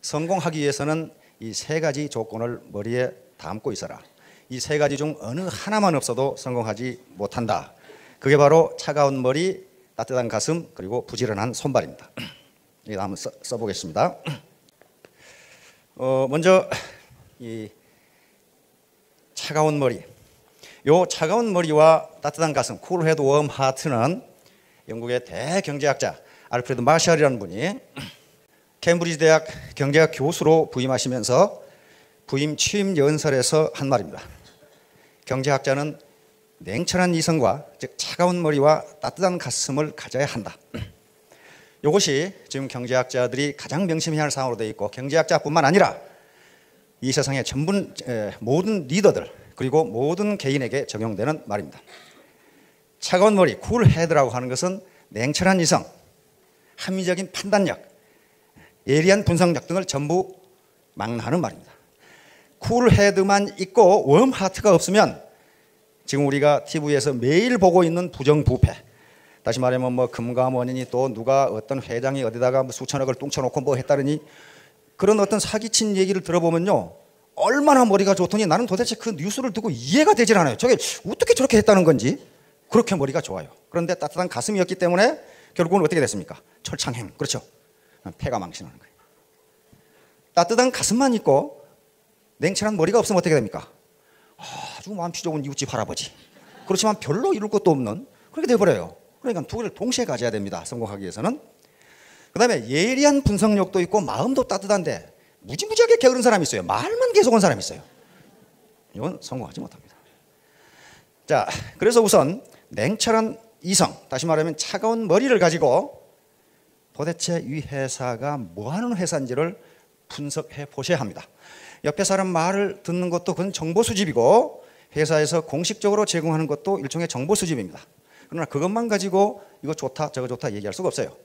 성공하기 위해서는 이 세 가지 조건을 머리에 담고 있어라. 이 세 가지 중 어느 하나만 없어도 성공하지 못한다. 그게 바로 차가운 머리, 따뜻한 가슴, 그리고 부지런한 손발입니다. 이거 한번 써보겠습니다. 먼저 이 차가운 머리. 요 차가운 머리와 따뜻한 가슴, 쿨 헤드 웜 하트는 영국의 대경제학자 알프레드 마샬이라는 분이 캠브리지 대학 경제학 교수로 부임하시면서 부임 취임 연설에서 한 말입니다. 경제학자는 냉철한 이성과 즉 차가운 머리와 따뜻한 가슴을 가져야 한다. 이것이 지금 경제학자들이 가장 명심해야 할 사항으로 되어 있고, 경제학자뿐만 아니라 이 세상의 전부 모든 리더들 그리고 모든 개인에게 적용되는 말입니다. 차가운 머리, 쿨 헤드라고 하는 것은 냉철한 이성, 합리적인 판단력, 예리한 분석력 등을 전부 망라하는 말입니다. 쿨 헤드만 있고 웜 하트가 없으면 지금 우리가 TV에서 매일 보고 있는 부정부패, 다시 말하면 뭐 금감원이니 또 누가 어떤 회장이 어디다가 뭐 수천억을 뚱쳐놓고 뭐 했다느니 그런 어떤 사기친 얘기를 들어보면요, 얼마나 머리가 좋더니 나는 도대체 그 뉴스를 듣고 이해가 되질 않아요. 저게 어떻게 저렇게 했다는 건지. 그렇게 머리가 좋아요. 그런데 따뜻한 가슴이었기 때문에 결국은 어떻게 됐습니까? 철창행. 그렇죠. 폐가 망신하는 거예요. 따뜻한 가슴만 있고 냉철한 머리가 없으면 어떻게 됩니까? 아주 마음씨 좋은 이웃집 할아버지. 그렇지만 별로 이룰 것도 없는 그렇게 돼버려요. 그러니까 두 개를 동시에 가져야 됩니다. 성공하기 위해서는. 그 다음에 예리한 분석력도 있고 마음도 따뜻한데 무지무지하게 게으른 사람이 있어요. 말만 계속 한 사람이 있어요. 이건 성공하지 못합니다. 자, 그래서 우선 냉철한 이성, 다시 말하면 차가운 머리를 가지고 도대체 이 회사가 뭐하는 회사인지를 분석해 보셔야 합니다. 옆에 사람 말을 듣는 것도 그건 정보 수집이고 회사에서 공식적으로 제공하는 것도 일종의 정보 수집입니다. 그러나 그것만 가지고 이거 좋다 저거 좋다 얘기할 수가 없어요.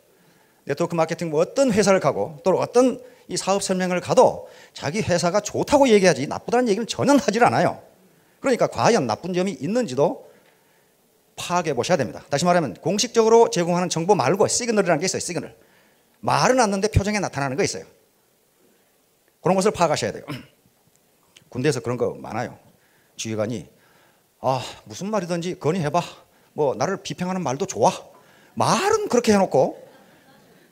네트워크 마케팅 뭐 어떤 회사를 가고 또 어떤 이 사업 설명을 가도 자기 회사가 좋다고 얘기하지 나쁘다는 얘기는 전혀 하질 않아요. 그러니까 과연 나쁜 점이 있는지도 파악해 보셔야 됩니다. 다시 말하면 공식적으로 제공하는 정보 말고 시그널이라는 게 있어요. 시그널. 말은 않는데 표정에 나타나는 거 있어요. 그런 것을 파악하셔야 돼요. 군대에서 그런 거 많아요. 지휘관이 무슨 말이든지 건의해봐. 뭐 나를 비평하는 말도 좋아. 말은 그렇게 해놓고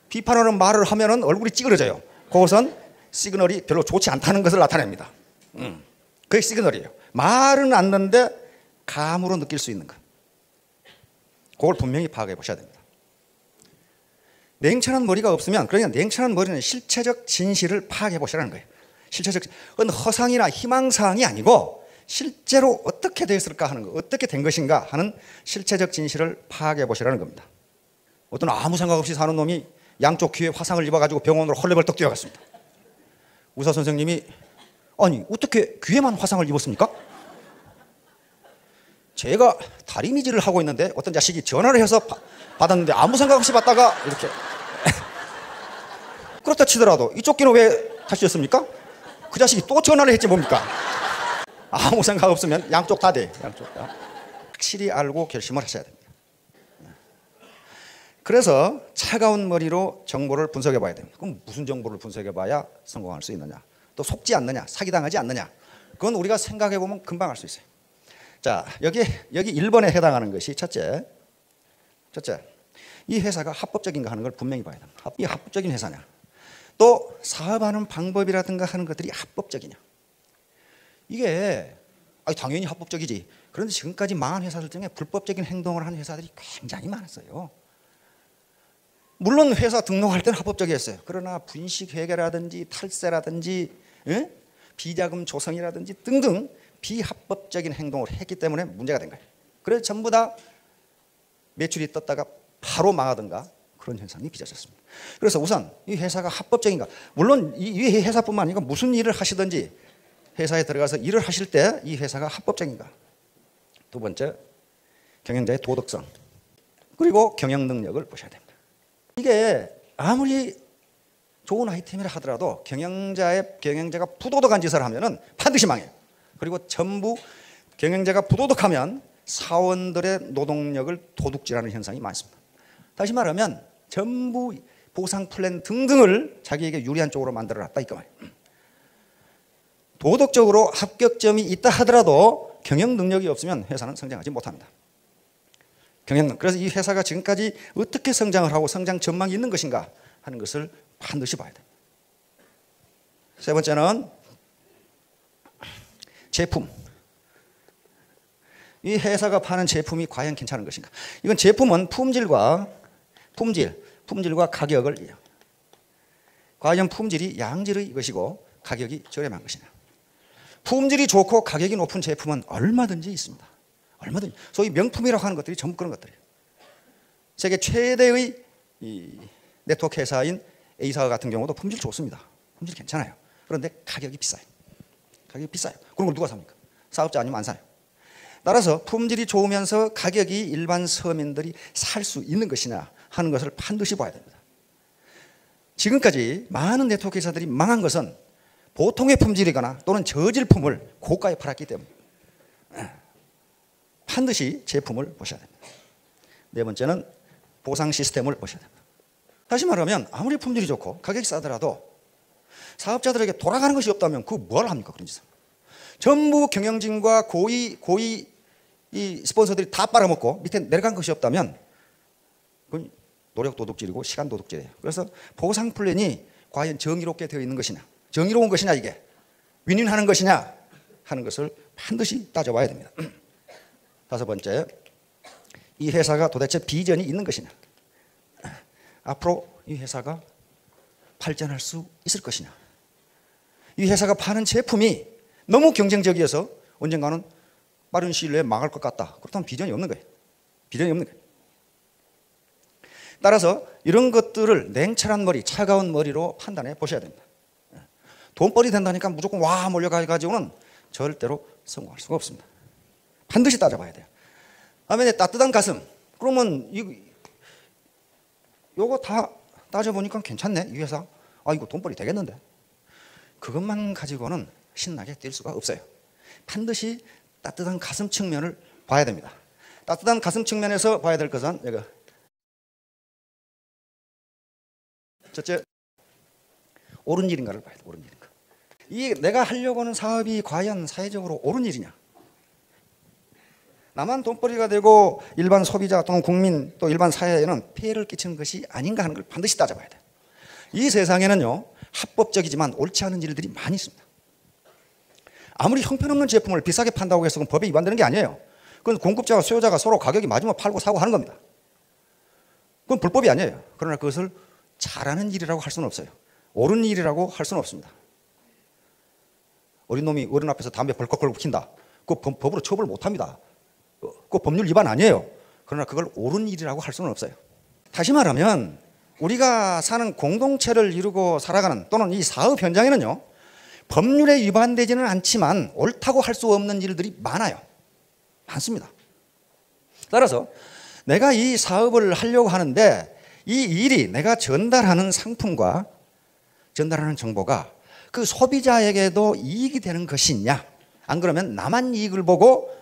비판하는 말을 하면은 얼굴이 찌그러져요. 그것은 시그널이 별로 좋지 않다는 것을 나타냅니다. 그게 시그널이에요. 말은 않는데 감으로 느낄 수 있는 것. 그걸 분명히 파악해 보셔야 됩니다. 냉철한 머리가 없으면, 그러니까 냉철한 머리는 실체적 진실을 파악해 보시라는 거예요. 실체적, 그건 허상이나 희망사항이 아니고 실제로 어떻게 됐을까 하는 거, 어떻게 된 것인가 하는 실체적 진실을 파악해 보시라는 겁니다. 어떤 아무 생각 없이 사는 놈이 양쪽 귀에 화상을 입어가지고 병원으로 헐레벌떡 뛰어갔습니다. 의사 선생님이 아니 어떻게 귀에만 화상을 입었습니까? 제가 다리미질을 하고 있는데 어떤 자식이 전화를 해서 받았는데 아무 생각 없이 받다가 이렇게 그렇다 치더라도 이쪽 귀는 왜 다치셨습니까? 그 자식이 또 전화를 했지 뭡니까? 아무 생각 없으면 양쪽 다 돼. 양쪽 다. 확실히 알고 결심을 하셔야 됩니다. 그래서 차가운 머리로 정보를 분석해 봐야 됩니다. 그럼 무슨 정보를 분석해 봐야 성공할 수 있느냐? 또 속지 않느냐? 사기당하지 않느냐? 그건 우리가 생각해 보면 금방 알 수 있어요. 자, 여기 1번에 해당하는 것이 첫째, 이 회사가 합법적인가 하는 걸 분명히 봐야 됩니다. 이 합법적인 회사냐? 또 사업하는 방법이라든가 하는 것들이 합법적이냐? 이게 당연히 합법적이지. 그런데 지금까지 망한 회사들 중에 불법적인 행동을 하는 회사들이 굉장히 많았어요. 물론 회사 등록할 때는 합법적이었어요. 그러나 분식회계라든지 탈세라든지 비자금 조성이라든지 등등 비합법적인 행동을 했기 때문에 문제가 된 거예요. 그래서 전부 다 매출이 떴다가 바로 망하던가 그런 현상이 빚어졌습니다. 그래서 우선 이 회사가 합법적인가? 물론 이 회사뿐만 아니고 무슨 일을 하시든지 회사에 들어가서 일을 하실 때 이 회사가 합법적인가? 두 번째, 경영자의 도덕성 그리고 경영 능력을 보셔야 됩니다. 이게 아무리 좋은 아이템이라 하더라도 경영자가 부도덕한 짓을 하면은 반드시 망해요. 그리고 전부 경영자가 부도덕하면 사원들의 노동력을 도둑질하는 현상이 많습니다. 다시 말하면 전부 보상 플랜 등등을 자기에게 유리한 쪽으로 만들어놨다 이거 말이에요. 도덕적으로 합격점이 있다 하더라도 경영 능력이 없으면 회사는 성장하지 못합니다. 그래서 이 회사가 지금까지 어떻게 성장을 하고 성장 전망이 있는 것인가 하는 것을 반드시 봐야 됩니다. 세 번째는 제품. 이 회사가 파는 제품이 과연 괜찮은 것인가. 이건 제품은 품질과 가격을 과연 품질이 양질의 것이고 가격이 저렴한 것이냐. 품질이 좋고 가격이 높은 제품은 얼마든지 있습니다. 얼마든지. 소위 명품이라고 하는 것들이 전부 그런 것들이에요. 세계 최대의 네트워크 회사인 A사 같은 경우도 품질 좋습니다. 품질 괜찮아요. 그런데 가격이 비싸요. 가격이 비싸요. 그런 걸 누가 삽니까? 사업자 아니면 안 사요. 따라서 품질이 좋으면서 가격이 일반 서민들이 살 수 있는 것이냐 하는 것을 반드시 봐야 됩니다. 지금까지 많은 네트워크 회사들이 망한 것은 보통의 품질이거나 또는 저질품을 고가에 팔았기 때문에 반드시 제품을 보셔야 됩니다. 네 번째는 보상 시스템을 보셔야 됩니다. 다시 말하면 아무리 품질이 좋고 가격이 싸더라도 사업자들에게 돌아가는 것이 없다면 그 뭘 합니까? 그런 짓은. 전부 경영진과 고위 이 스폰서들이 다 빨아먹고 밑에 내려간 것이 없다면 그건 노력 도둑질이고 시간 도둑질이에요. 그래서 보상 플랜이 과연 정의롭게 되어 있는 것이냐, 정의로운 것이냐, 이게 윈윈하는 것이냐 하는 것을 반드시 따져봐야 됩니다. 다섯 번째, 이 회사가 도대체 비전이 있는 것이냐, 앞으로 이 회사가 발전할 수 있을 것이냐. 이 회사가 파는 제품이 너무 경쟁적이어서 언젠가는 빠른 시일 내에 망할 것 같다. 그렇다면 비전이 없는 거예요. 비전이 없는 거예요. 따라서 이런 것들을 냉철한 머리, 차가운 머리로 판단해 보셔야 됩니다. 돈벌이 된다니까 무조건 와 몰려가지고는 절대로 성공할 수가 없습니다. 반드시 따져봐야 돼요. 다음에 따뜻한 가슴. 그러면 요거 다 따져보니까 괜찮네, 이 회사. 아, 이거 돈벌이 되겠는데. 그것만 가지고는 신나게 뛸 수가 없어요. 반드시 따뜻한 가슴 측면을 봐야 됩니다. 따뜻한 가슴 측면에서 봐야 될 것은 이거. 첫째, 옳은 일인가를 봐야 돼. 옳은 일인가. 이 내가 하려고 하는 사업이 과연 사회적으로 옳은 일이냐. 나만 돈벌이가 되고 일반 소비자 또는 국민 또 일반 사회에는 피해를 끼치는 것이 아닌가 하는 걸 반드시 따져봐야 돼. 이 세상에는요, 합법적이지만 옳지 않은 일들이 많이 있습니다. 아무리 형편없는 제품을 비싸게 판다고 해서 그건 법에 위반되는 게 아니에요. 그건 공급자와 수요자가 서로 가격이 맞으면 팔고 사고 하는 겁니다. 그건 불법이 아니에요. 그러나 그것을 잘하는 일이라고 할 수는 없어요. 옳은 일이라고 할 수는 없습니다. 어린 놈이 어른 앞에서 담배 벌컥 걸고 핀다. 그거 법으로 처벌 못합니다. 그거 법률 위반 아니에요. 그러나 그걸 옳은 일이라고 할 수는 없어요. 다시 말하면 우리가 사는 공동체를 이루고 살아가는 또는 이 사업 현장에는요, 법률에 위반되지는 않지만 옳다고 할 수 없는 일들이 많아요. 많습니다. 따라서 내가 이 사업을 하려고 하는데 이 일이 내가 전달하는 상품과 전달하는 정보가 그 소비자에게도 이익이 되는 것이냐, 안 그러면 나만 이익을 보고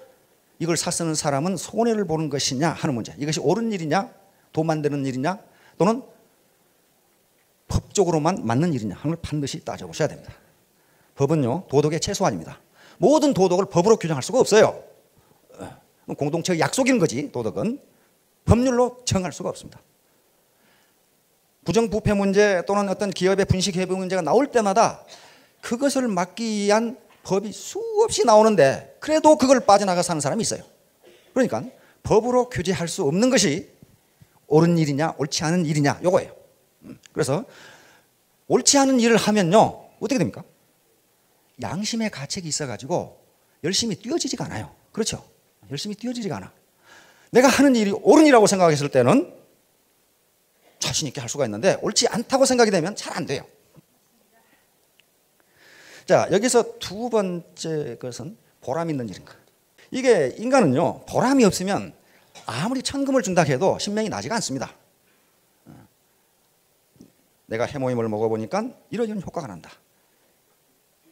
이걸 사 쓰는 사람은 손해를 보는 것이냐 하는 문제. 이것이 옳은 일이냐, 돈 만드는 일이냐, 또는 법적으로만 맞는 일이냐 하는 걸 반드시 따져보셔야 됩니다. 법은요, 도덕의 최소한입니다. 모든 도덕을 법으로 규정할 수가 없어요. 공동체의 약속인 거지. 도덕은 법률로 정할 수가 없습니다. 부정부패 문제 또는 어떤 기업의 분식회계 문제가 나올 때마다 그것을 막기 위한 법이 수없이 나오는데 그래도 그걸 빠져나가 사는 사람이 있어요. 그러니까 법으로 규제할 수 없는 것이 옳은 일이냐 옳지 않은 일이냐 요거예요. 그래서 옳지 않은 일을 하면요, 어떻게 됩니까? 양심의 가책이 있어가지고 열심히 뛰어지지가 않아요. 그렇죠? 열심히 뛰어지지가 않아. 내가 하는 일이 옳은 일이라고 생각했을 때는 자신 있게 할 수가 있는데 옳지 않다고 생각이 되면 잘 안 돼요. 자, 여기서 두 번째 것은 보람 있는 일인가. 이게 인간은요, 보람이 없으면 아무리 천금을 준다 해도 신명이 나지가 않습니다. 내가 해모임을 먹어보니까 이런 효과가 난다.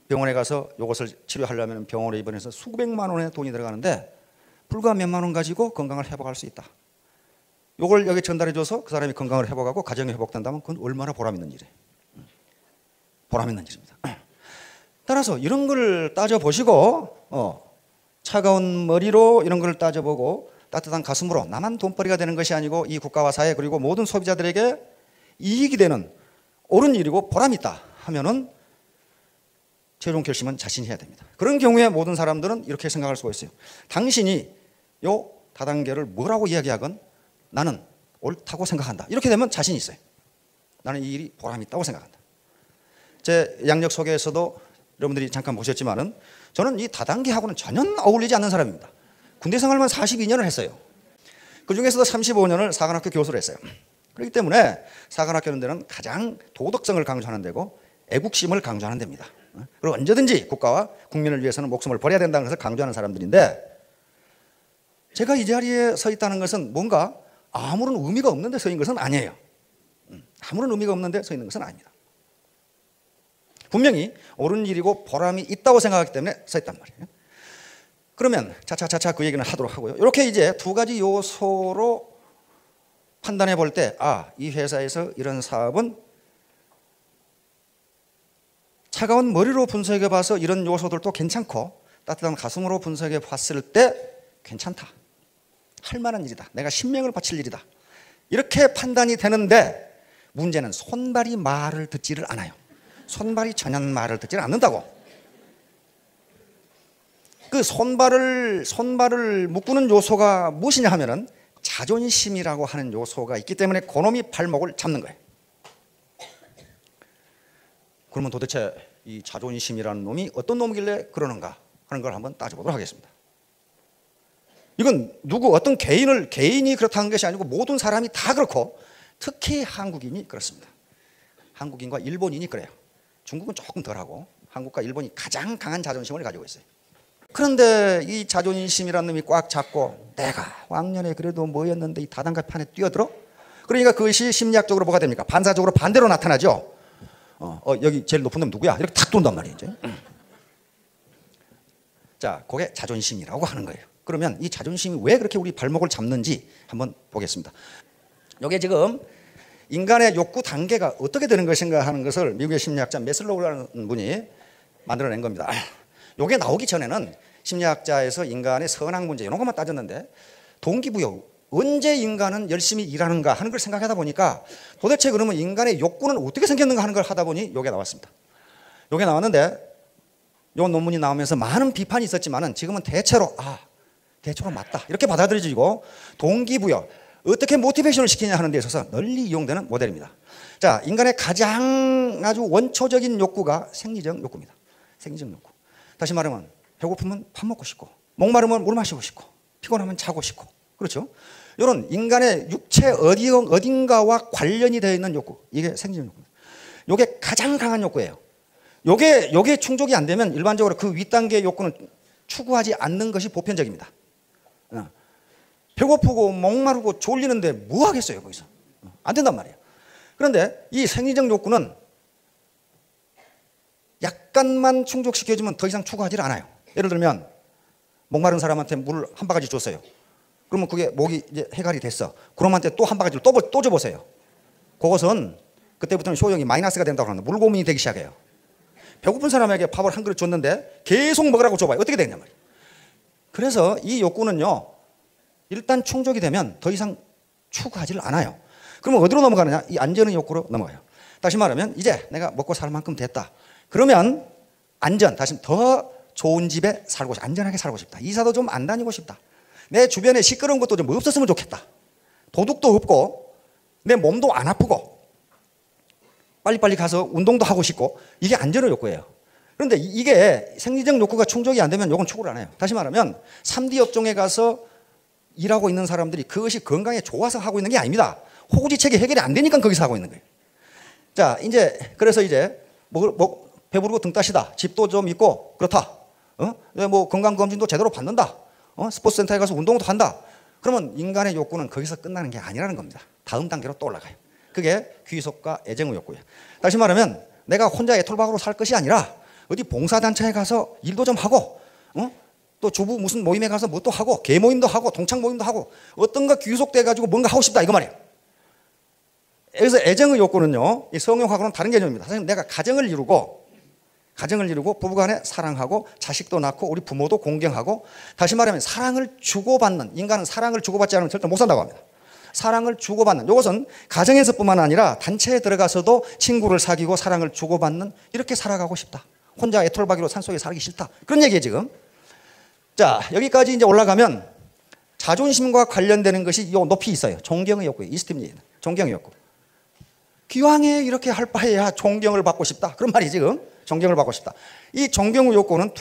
병원에 가서 이것을 치료하려면 병원에 입원해서 수백만 원의 돈이 들어가는데 불과 몇만 원 가지고 건강을 회복할 수 있다. 요걸 여기 전달해줘서 그 사람이 건강을 회복하고 가정이 회복된다면 그건 얼마나 보람 있는 일이에요. 보람 있는 일입니다. 따라서 이런 걸 따져보시고 차가운 머리로 이런 걸 따져보고 따뜻한 가슴으로 나만 돈벌이가 되는 것이 아니고 이 국가와 사회 그리고 모든 소비자들에게 이익이 되는 옳은 일이고 보람이 있다 하면은 최종 결심은 자신이 해야 됩니다. 그런 경우에 모든 사람들은 이렇게 생각할 수가 있어요. 당신이 요 다단계를 뭐라고 이야기하건 나는 옳다고 생각한다. 이렇게 되면 자신이 있어요. 나는 이 일이 보람이 있다고 생각한다. 제 양력 소개에서도 여러분들이 잠깐 보셨지만은 저는 이 다단계하고는 전혀 어울리지 않는 사람입니다. 군대 생활만 42년을 했어요. 그 중에서도 35년을 사관학교 교수를 했어요. 그렇기 때문에 사관학교는 데는 가장 도덕성을 강조하는 데고 애국심을 강조하는 데입니다. 그리고 언제든지 국가와 국민을 위해서는 목숨을 버려야 된다는 것을 강조하는 사람들인데 제가 이 자리에 서 있다는 것은 뭔가 아무런 의미가 없는데 서 있는 것은 아니에요. 아무런 의미가 없는데 서 있는 것은 아닙니다. 분명히 옳은 일이고 보람이 있다고 생각하기 때문에 서 있단 말이에요. 그러면 차차차차 그 얘기는 하도록 하고요. 이렇게 이제 두 가지 요소로 판단해 볼 때 이 회사에서 이런 사업은 차가운 머리로 분석해 봐서 이런 요소들도 괜찮고 따뜻한 가슴으로 분석해 봤을 때 괜찮다. 할 만한 일이다. 내가 신명을 바칠 일이다. 이렇게 판단이 되는데 문제는 손발이 말을 듣지를 않아요. 손발이 전혀 말을 듣지를 않는다고. 그 손발을 묶는 요소가 무엇이냐 하면은 자존심이라고 하는 요소가 있기 때문에 그놈이 발목을 잡는 거예요. 그러면 도대체 이 자존심이라는 놈이 어떤 놈이길래 그러는가 하는 걸 한번 따져보도록 하겠습니다. 이건 어떤 개인이 그렇다는 것이 아니고 모든 사람이 다 그렇고 특히 한국인이 그렇습니다. 한국인과 일본인이 그래요. 중국은 조금 덜하고 한국과 일본이 가장 강한 자존심을 가지고 있어요. 그런데 이 자존심이라는 놈이 꽉 잡고 내가 왕년에 그래도 뭐였는데 이 다단계 판에 뛰어들어? 그러니까 그것이 심리학적으로 뭐가 됩니까? 반사적으로 반대로 나타나죠. 여기 제일 높은 놈 누구야? 이렇게 탁 돈단 말이에요. 이제. 자, 그게 자존심이라고 하는 거예요. 그러면 이 자존심이 왜 그렇게 우리 발목을 잡는지 한번 보겠습니다. 이게 지금 인간의 욕구 단계가 어떻게 되는 것인가 하는 것을 미국의 심리학자 메슬로우라는 분이 만들어낸 겁니다. 이게 나오기 전에는 심리학자에서 인간의 선악 문제 이런 것만 따졌는데 동기부여, 언제 인간은 열심히 일하는가 하는 걸 생각하다 보니까 도대체 그러면 인간의 욕구는 어떻게 생겼는가 하는 걸 하다 보니 이게 나왔습니다. 이게 나왔는데 이 논문이 나오면서 많은 비판이 있었지만은 지금은 대체로 맞다 이렇게 받아들여지고 동기부여 어떻게 모티베이션을 시키냐 하는 데 있어서 널리 이용되는 모델입니다. 자, 인간의 가장 아주 원초적인 욕구가 생리적 욕구입니다. 생리적 욕구. 다시 말하면 배고프면 밥 먹고 싶고 목마르면 물 마시고 싶고 피곤하면 자고 싶고 그렇죠? 이런 인간의 육체 어딘가와 관련이 되어 있는 욕구 이게 생리적 욕구입니다. 이게 가장 강한 욕구예요. 요게 충족이 안 되면 일반적으로 그 윗단계의 욕구는 추구하지 않는 것이 보편적입니다. 배고프고 목마르고 졸리는데 뭐 하겠어요 거기서. 안 된단 말이에요. 그런데 이 생리적 욕구는 약간만 충족시켜주면 더 이상 추구하지 않아요. 예를 들면 목마른 사람한테 물 한 바가지 줬어요. 그러면 그게 목이 이제 해갈이 됐어. 그놈한테 또 한 바가지를 또 줘보세요. 그것은 그때부터는 효용이 마이너스가 된다고 하는 물 고민이 되기 시작해요. 배고픈 사람에게 밥을 한 그릇 줬는데 계속 먹으라고 줘봐요. 어떻게 되냐 말이에요. 그래서 이 욕구는요. 일단 충족이 되면 더 이상 추구하지를 않아요. 그러면 어디로 넘어가느냐? 이 안전의 욕구로 넘어가요. 다시 말하면 이제 내가 먹고 살 만큼 됐다. 그러면 다시 더 좋은 집에 살고 싶다. 안전하게 살고 싶다. 이사도 좀 안 다니고 싶다. 내 주변에 시끄러운 것도 좀 없었으면 좋겠다. 도둑도 없고 내 몸도 안 아프고 빨리빨리 가서 운동도 하고 싶고 이게 안전의 욕구예요. 그런데 이게 생리적 욕구가 충족이 안 되면 이건 추구를 안 해요. 다시 말하면 3D 업종에 가서 일하고 있는 사람들이 그것이 건강에 좋아서 하고 있는 게 아닙니다. 호구지책이 해결이 안 되니까 거기서 하고 있는 거예요. 자, 그래서 배부르고 등 따시다. 집도 좀 있고 그렇다. 뭐 건강검진도 제대로 받는다. 스포츠센터에 가서 운동도 한다. 그러면 인간의 욕구는 거기서 끝나는 게 아니라는 겁니다. 다음 단계로 또 올라가요. 그게 귀속과 애정의 욕구예요. 다시 말하면 내가 혼자 애톨박으로 살 것이 아니라 어디 봉사단체에 가서 일도 좀 하고 또 또 주부 무슨 모임에 가서 뭐 또 하고 개 모임도 하고 동창 모임도 하고 어떤가 귀속돼 가지고 뭔가 하고 싶다 이거 말이에요. 여기서 애정의 욕구는요, 이 성경하고는 다른 개념입니다. 사실 내가 가정을 이루고 부부간에 사랑하고 자식도 낳고 우리 부모도 공경하고, 다시 말하면 사랑을 주고받는, 인간은 사랑을 주고받지 않으면 절대 못 산다고 합니다. 사랑을 주고받는, 이것은 가정에서뿐만 아니라 단체에 들어가서도 친구를 사귀고 사랑을 주고받는, 이렇게 살아가고 싶다. 혼자 애톨박이로 산속에 살기 싫다. 그런 얘기예요 지금. 자, 여기까지 이제 올라가면 자존심과 관련되는 것이 요 높이 있어요. 존경의 욕구예요. 이스팀이 존경의 욕구. 기왕에 이렇게 할 바에야 존경을 받고 싶다. 그런 말이 지금. 존경을 받고 싶다. 이 존경의 욕구는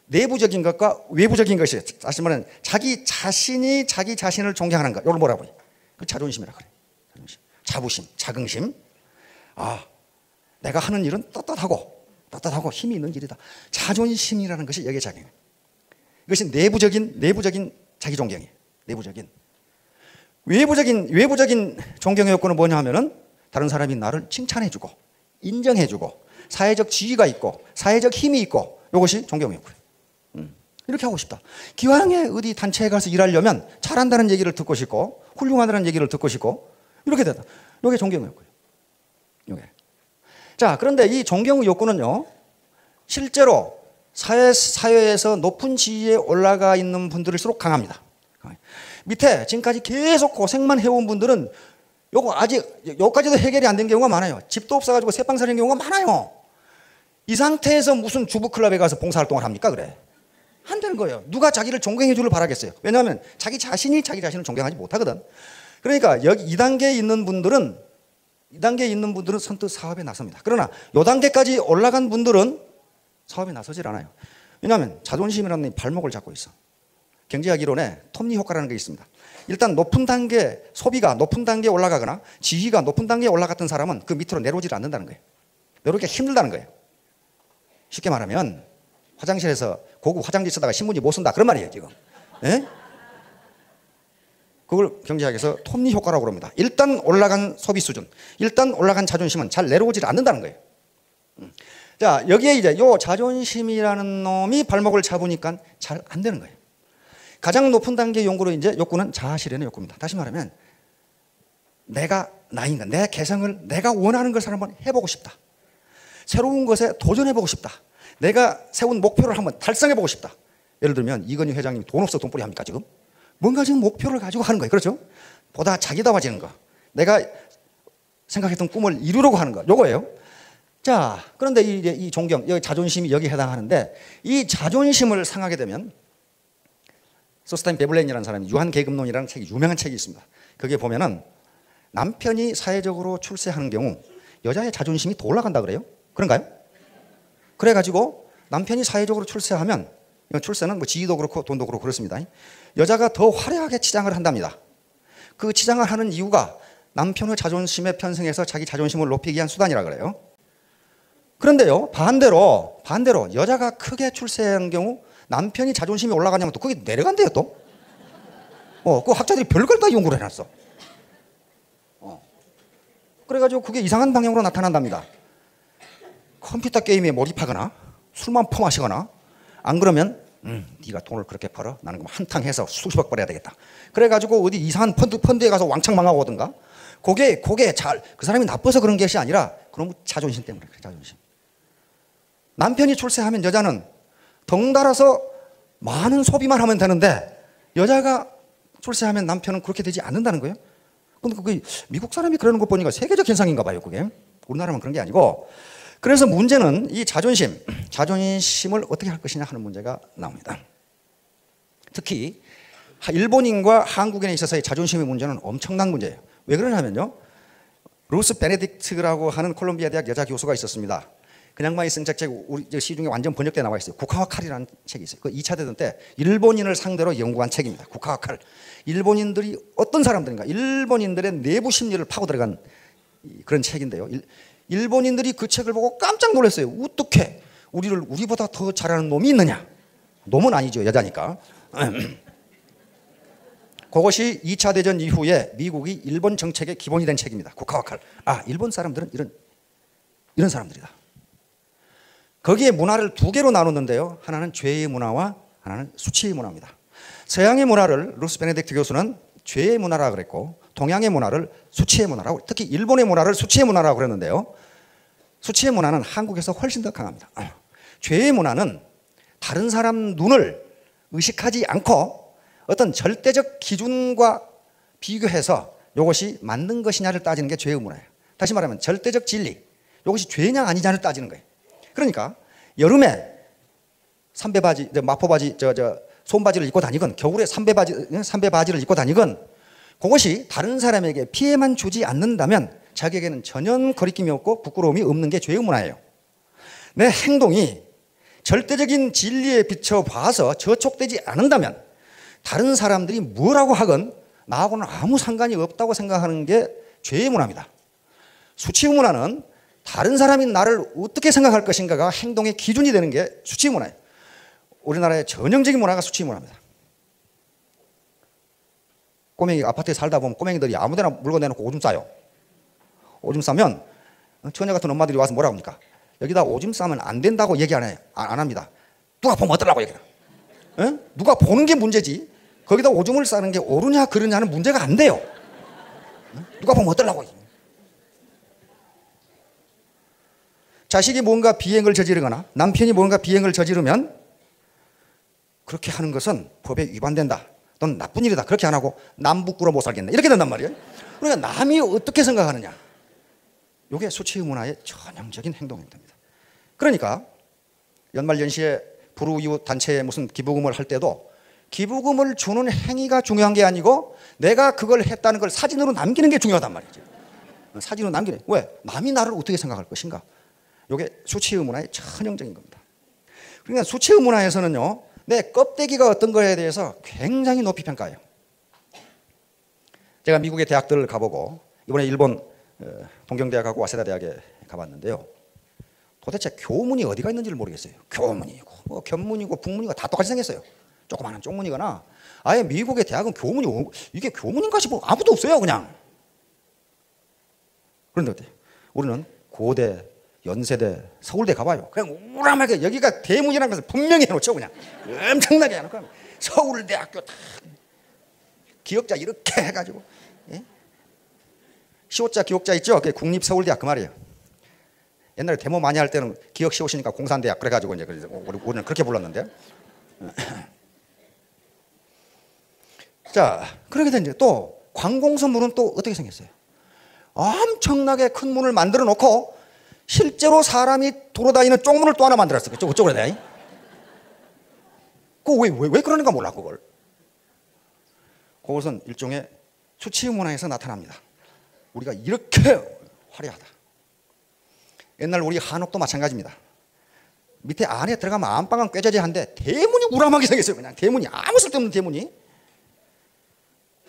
내부적인 것과 외부적인 것이에요. 다시 말하면 자기 자신이 자기 자신을 존경하는 것. 이걸 뭐라고 해요? 그 자존심이라 그래요. 자존심. 자부심, 자긍심. 아, 내가 하는 일은 떳떳하고 힘이 있는 일이다. 자존심이라는 것이 여기에 작용해요. 이것이 내부적인 자기 존경이에요. 외부적인 존경의 욕구는 뭐냐 하면은 다른 사람이 나를 칭찬해주고 인정해주고 사회적 지위가 있고 사회적 힘이 있고, 이것이 존경의 욕구예요. 이렇게 하고 싶다. 기왕에 어디 단체에 가서 일하려면 잘한다는 얘기를 듣고 싶고 훌륭하다는 얘기를 듣고 싶고 이렇게 된다. 이게 존경의 욕구예요. 이게. 자, 그런데 이 존경의 욕구는요, 실제로 사회에서 높은 지위에 올라가 있는 분들일수록 강합니다. 밑에 지금까지 계속 고생만 해온 분들은 요거 아직 여기까지도 해결이 안 된 경우가 많아요. 집도 없어가지고 새빵살인 경우가 많아요. 이 상태에서 무슨 주부클럽에 가서 봉사활동을 합니까? 그래, 안 되는 거예요. 누가 자기를 존경해 주길 바라겠어요? 왜냐하면 자기 자신이 자기 자신을 존경하지 못하거든. 그러니까 여기 2단계에 있는 분들은 선뜻 사업에 나섭니다. 그러나 요 단계까지 올라간 분들은 사업에 나서질 않아요. 왜냐하면 자존심이라는 발목을 잡고 있어. 경제학 이론에 톱니 효과라는 게 있습니다. 일단 높은 단계, 소비가 높은 단계에 올라가거나 지위가 높은 단계에 올라갔던 사람은 그 밑으로 내려오질 않는다는 거예요. 내려오기가 힘들다는 거예요. 쉽게 말하면 화장실에서 고급 화장지 쓰다가 신문지 못 쓴다, 그런 말이에요 지금. 예? 그걸 경제학에서 톱니 효과라고 합니다. 일단 올라간 소비 수준, 일단 올라간 자존심은 잘 내려오질 않는다는 거예요. 자, 여기에 이제 요 자존심이라는 놈이 발목을 잡으니까 잘 안 되는 거예요. 가장 높은 단계의 욕구는 자아실현의 욕구입니다. 다시 말하면 내가 나인가, 내 개성을, 내가 원하는 것을 한번 해보고 싶다. 새로운 것에 도전해보고 싶다. 내가 세운 목표를 한번 달성해보고 싶다. 예를 들면 이건희 회장님이 돈 없어 돈벌이 합니까 지금? 뭔가 지금 목표를 가지고 하는 거예요. 그렇죠? 보다 자기다워지는 거, 내가 생각했던 꿈을 이루려고 하는 거, 요거예요. 자, 그런데 이 존경, 여기 자존심이 여기에 해당하는데, 이 자존심을 상하게 되면 소스타인 베블렌이라는 사람이 유한계급론이라는 책이, 유명한 책이 있습니다. 거기에 보면은 남편이 사회적으로 출세하는 경우 여자의 자존심이 더 올라간다 그래요. 그런가요? 그래가지고 남편이 사회적으로 출세하면, 출세는 뭐 지위도 그렇고 돈도 그렇고 그렇습니다. 여자가 더 화려하게 치장을 한답니다. 그 치장을 하는 이유가 남편의 자존심에 편승해서 자기 자존심을 높이기 위한 수단이라 그래요. 그런데요, 반대로 여자가 크게 출세한 경우 남편이 자존심이 올라가냐면 또 그게 내려간대요 또. 그 학자들이 별걸 다 연구를 해놨어. 그래가지고 그게 이상한 방향으로 나타난답니다. 컴퓨터 게임에 몰입하거나 술만 퍼마시거나, 안 그러면 네가 돈을 그렇게 벌어, 나는 그럼 한탕 해서 수십억 벌어야 되겠다. 그래가지고 어디 이상한 펀드에 가서 왕창 망하고 오든가. 그게 그 사람이 나빠서 그런 것이 아니라 그런 자존심 때문에 그래. 자존심. 남편이 출세하면 여자는 덩달아서 많은 소비만 하면 되는데, 여자가 출세하면 남편은 그렇게 되지 않는다는 거예요. 근데 그게 미국 사람이 그러는 거 보니까 세계적 현상인가 봐요. 그게 우리나라만 그런 게 아니고. 그래서 문제는 이 자존심을 어떻게 할 것이냐 하는 문제가 나옵니다. 특히 일본인과 한국인에 있어서의 자존심의 문제는 엄청난 문제예요. 왜 그러냐면요, 루스 베네딕트라고 하는 콜롬비아 대학 여자 교수가 있었습니다. 그 양반이 쓴 책, 우리 시중에 완전 번역돼 나와 있어요. 국화와 칼이라는 책이 있어요. 그 2차 대전 때 일본인을 상대로 연구한 책입니다. 국화와 칼. 일본인들이 어떤 사람들인가, 일본인들의 내부 심리를 파고 들어간 그런 책인데요. 일본인들이 그 책을 보고 깜짝 놀랐어요. 어떻게 우리보다 더 잘하는 놈이 있느냐. 놈은 아니죠, 여자니까. 그것이 2차 대전 이후에 미국이 일본 정책의 기본이 된 책입니다. 국화와 칼. 아, 일본 사람들은 이런 사람들이다. 거기에 문화를 두 개로 나눴는데요. 하나는 죄의 문화와 하나는 수치의 문화입니다. 서양의 문화를 루스 베네딕트 교수는 죄의 문화라고 그랬고, 동양의 문화를 수치의 문화라고, 특히 일본의 문화를 수치의 문화라고 그랬는데요. 수치의 문화는 한국에서 훨씬 더 강합니다. 죄의 문화는 다른 사람 눈을 의식하지 않고 어떤 절대적 기준과 비교해서 이것이 맞는 것이냐를 따지는 게 죄의 문화예요. 다시 말하면 절대적 진리, 이것이 죄냐 아니냐를 따지는 거예요. 그러니까 여름에 삼배바지, 마포바지, 손바지를 입고 다니건, 겨울에 삼배바지를 입고 다니건, 그것이 다른 사람에게 피해만 주지 않는다면 자기에게는 전혀 거리낌이 없고 부끄러움이 없는 게 죄의 문화예요. 내 행동이 절대적인 진리에 비춰봐서 저촉되지 않는다면 다른 사람들이 뭐라고 하건 나하고는 아무 상관이 없다고 생각하는 게 죄의 문화입니다. 수치의 문화는 다른 사람이 나를 어떻게 생각할 것인가가 행동의 기준이 되는 게 수치의 문화예요. 우리나라의 전형적인 문화가 수치의 문화입니다. 꼬맹이 아파트에 살다 보면 꼬맹이들이 아무데나 물건 내놓고 오줌 싸요. 오줌 싸면 처녀 같은 엄마들이 와서 뭐라고 합니까? 여기다 오줌 싸면 안 된다고 얘기 안 해요. 안 합니다. 누가 보면 어쩌라고 얘기해요. 누가 보는 게 문제지 거기다 오줌을 싸는 게 옳으냐 그르냐는 문제가 안 돼요. 누가 보면 어쩌라고. 자식이 뭔가 비행을 저지르거나 남편이 뭔가 비행을 저지르면 그렇게 하는 것은 법에 위반된다. 넌 나쁜 일이다. 그렇게 안 하고 남 부끄러 못 살겠네. 이렇게 된단 말이에요. 그러니까 남이 어떻게 생각하느냐. 이게 수치의 문화의 전형적인 행동이 됩니다. 그러니까 연말연시에 불우이웃 단체에 무슨 기부금을 할 때도 기부금을 주는 행위가 중요한 게 아니고 내가 그걸 했다는 걸 사진으로 남기는 게 중요하단 말이죠. 사진으로 남기는. 왜? 남이 나를 어떻게 생각할 것인가. 이게 수치의 문화의 전형적인 겁니다. 그러니까 수치의 문화에서는요. 내 껍데기가 어떤 거에 대해서 굉장히 높이 평가해요. 제가 미국의 대학들을 가보고 이번에 일본 동경대학하고 와세다 대학에 가봤는데요. 도대체 교문이 어디가 있는지를 모르겠어요. 교문이고 뭐 견문이고 북문이고 다 똑같이 생겼어요. 조그마한 쪽문이거나 아예 미국의 대학은 교문이 이게 교문인가 싶어 아무도 없어요 그냥. 그런데 어때요? 우리는 고대, 연세대, 서울대 가봐요. 그냥 우람하게 여기가 대문이라는 것을 분명히 해놓죠. 그냥 엄청나게 해놓고 서울대학교 다 기억자 이렇게 해가지고 예? 시옷자 기억자 있죠? 그게 국립서울대학 그 말이에요. 옛날에 데모 많이 할 때는 기억 시옷이니까 공산대학 그래가지고 이제 우리는 그렇게 불렀는데. 자 그렇게 된 이제 또 관공서문은 또 어떻게 생겼어요? 엄청나게 큰 문을 만들어 놓고 실제로 사람이 돌아다니는 쪽문을 또 하나 만들었어요. 그쪽으로 돼. 왜 그러는가 몰라 그걸. 그것은 일종의 수치의 문화에서 나타납니다. 우리가 이렇게 화려하다. 옛날 우리 한옥도 마찬가지입니다. 밑에 안에 들어가면 안방은 꾀저지한데 대문이 우람하게 생겼어요. 그냥 대문이 아무 쓸데없는 대문이.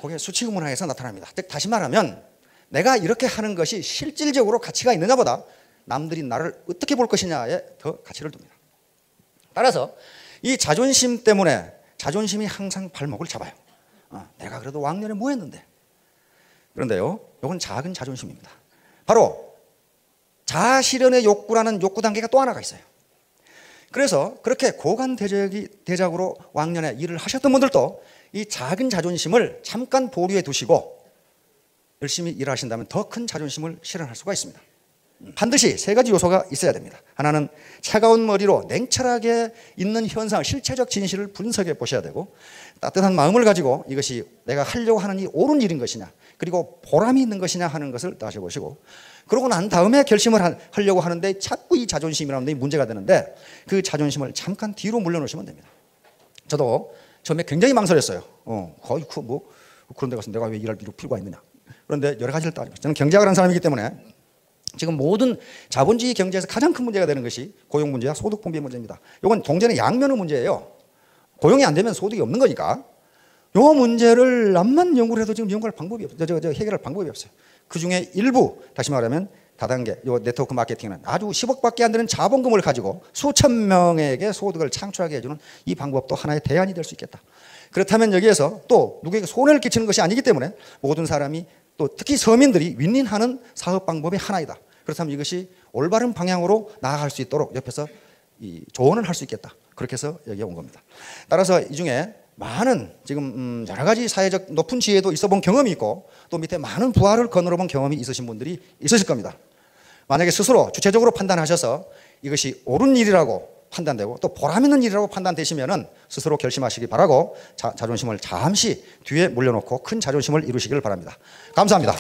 그게 수치의 문화에서 나타납니다. 즉 다시 말하면 내가 이렇게 하는 것이 실질적으로 가치가 있느냐보다 남들이 나를 어떻게 볼 것이냐에 더 가치를 둡니다. 따라서 이 자존심 때문에 자존심이 항상 발목을 잡아요. 내가 그래도 왕년에 뭐 했는데. 그런데요, 이건 작은 자존심입니다. 바로 자아실현의 욕구라는 욕구 단계가 또 하나가 있어요. 그래서 그렇게 고관대작으로 왕년에 일을 하셨던 분들도 이 작은 자존심을 잠깐 보류해 두시고 열심히 일하신다면 더 큰 자존심을 실현할 수가 있습니다. 반드시 세 가지 요소가 있어야 됩니다. 하나는 차가운 머리로 냉철하게 있는 현상을 실체적 진실을 분석해 보셔야 되고 따뜻한 마음을 가지고 이것이 내가 하려고 하는 이 옳은 일인 것이냐 그리고 보람이 있는 것이냐 하는 것을 따져보시고 그러고 난 다음에 결심을 하려고 하는데 자꾸 이 자존심이라는 데 문제가 되는데 그 자존심을 잠깐 뒤로 물려놓으시면 됩니다. 저도 처음에 굉장히 망설였어요. 거의 그런 데 가서 내가 왜 일할 필요가 있느냐. 그런데 여러 가지를 따지고 저는 경제학을 하는 사람이기 때문에 지금 모든 자본주의 경제에서 가장 큰 문제가 되는 것이 고용 문제와 소득 분배 문제입니다. 이건 동전의 양면의 문제예요. 고용이 안 되면 소득이 없는 거니까 이 문제를 암만 연구를 해도 지금 연구할 방법이 없어요. 해결할 방법이 없어요. 그 중에 일부 다시 말하면 다단계 이 네트워크 마케팅은 아주 10억밖에 안 되는 자본금을 가지고 수천 명에게 소득을 창출하게 해주는 이 방법도 하나의 대안이 될 수 있겠다. 그렇다면 여기에서 또 누구에게 손해를 끼치는 것이 아니기 때문에 모든 사람이 또 특히 서민들이 윈윈하는 사업 방법의 하나이다. 그렇다면 이것이 올바른 방향으로 나아갈 수 있도록 옆에서 이 조언을 할 수 있겠다. 그렇게 해서 여기에 온 겁니다. 따라서 이 중에 많은 지금 여러 가지 사회적 높은 지혜도 있어 본 경험이 있고 또 밑에 많은 부하를 거느려 본 경험이 있으신 분들이 있으실 겁니다. 만약에 스스로 주체적으로 판단하셔서 이것이 옳은 일이라고 판단되고 또 보람 있는 일이라고 판단되시면은 스스로 결심하시기 바라고 자존심을 잠시 뒤에 물려놓고 큰 자존심을 이루시길 바랍니다. 감사합니다.